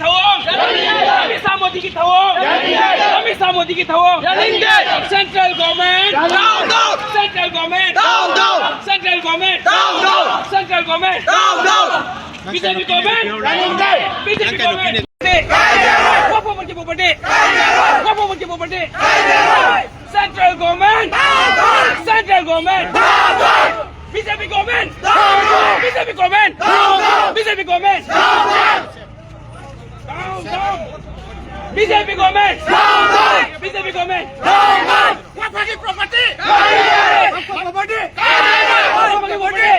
thawong Amit Shah Modi ki thawong Amit Shah Modi ki thawong Central government down Central government down Central government down Central government down BJP government BJP government Wapur Menteri Property Wapur Menteri Property Central government Central government BJP government BJP government BJP government BJP government BJP government Wapur property Wapur property Wapur property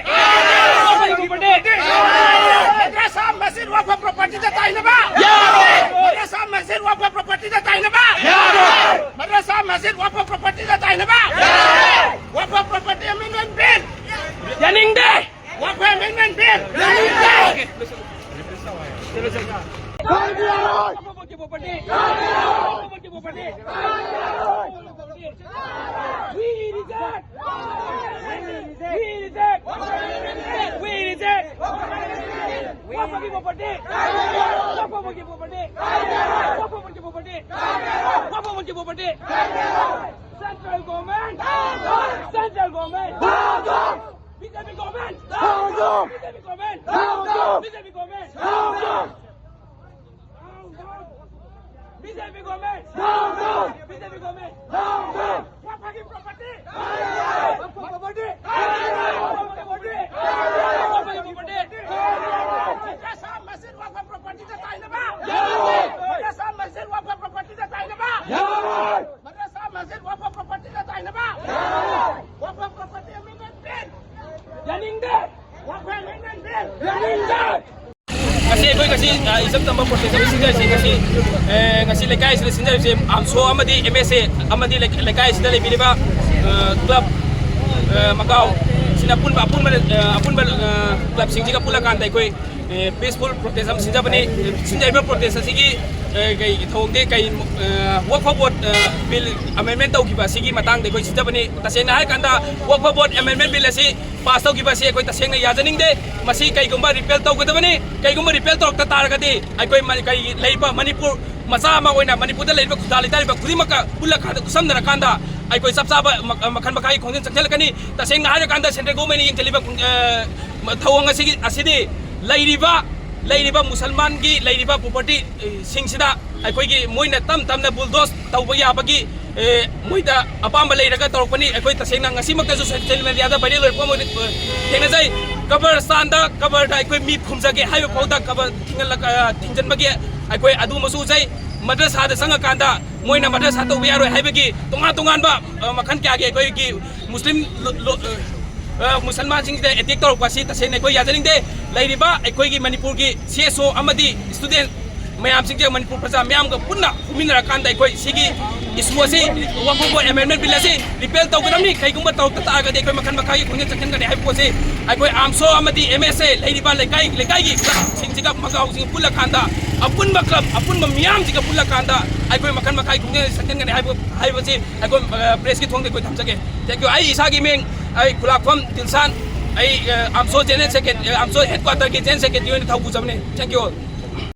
Wapur property Madrasah masjid waqf property jatah ini ba Madrasah masjid waqf property jatah ini ba Madrasah masjid waqf property jatah ini ba Waqf property amendment bill Yaning deh Waqf amendment bill Yaning deh We reject We reject We reject Waqf property Waqf property Waqf property Waqf property Central government Central government BJP government BJP government BJP government BJP government BJP government Waqf property Waqf property Waqf property Waqf property Madrasah masjid waqf property jatah ini ba Madrasah masjid waqf property jatah ini ba Madrasah masjid waqf property jatah ini ba Waqf property amendment bill Yaning deh Waqf amendment bill Yaning deh Kasi ako'y kasi isang tambang protesta kasi lekay sila sinjay si amso amadi MSA amadi lekay sila biliba club Macau sinapun ba club singjika pula kantai ko'y peaceful protest am sinjay ba protesta sige kay thongde kay waqf board bill amendment tau kiba sige matang de ko'y sinjay bani tasay na hay kanda waqf board amendment bill asi pass tau kiba si ko'y tasay na yajaning de masi kay gumba repeal tau ko bani kay gumba repeal tau ta taragadi ay ko'y kay leiba Manipur masama ko na Manipur da leiba kudali ba kudi maka pula kada kusam na kanda ay ko'y sapsaba makan bakay kongin sakjal kani tasay na hay kanda central government ing teliba thawang asidi Lairiba Musalman gi Lairiba property singsida akoigi moina tam na bulldoze tawba yabagi moida apamba leiraga torpani akoi tasengna ngasi makta so social media da viral lor pomo tengna jai cover standa cover da akoi mi khumjage haiba pauda cover thingjan bagi akoi adu masu jai madrasa da sanga kanda moina madrasa to biaro haibagi tongan ba makhan kya ge akoi gi muslim Musalman sing etik tor kwasi tasay na koy yajaning de lairiba akoy gi Manipur gi CSO amadi student mayam sing Manipur praja mayam ga punna huminara kanda akoy sigi iswasi waqf board amendment bill asi repeal taw ganamni kay gumba taw tata aga de koy makan bakay kungin sakyan ga de haipo si akoy amso amadi MSA lairiba lekay gi sing siga magaw sing pula kanda apun ba club apun ba miyam siga pula kanda akoy makan bakay kungin sakyan ga de haipo si akoy press ki thong de koy thamjage thank you ai isa gi meng ay Kulakfam Dilsan ay amso general secretary amso headquarter ke general secretary ni thau bu jamne thank you all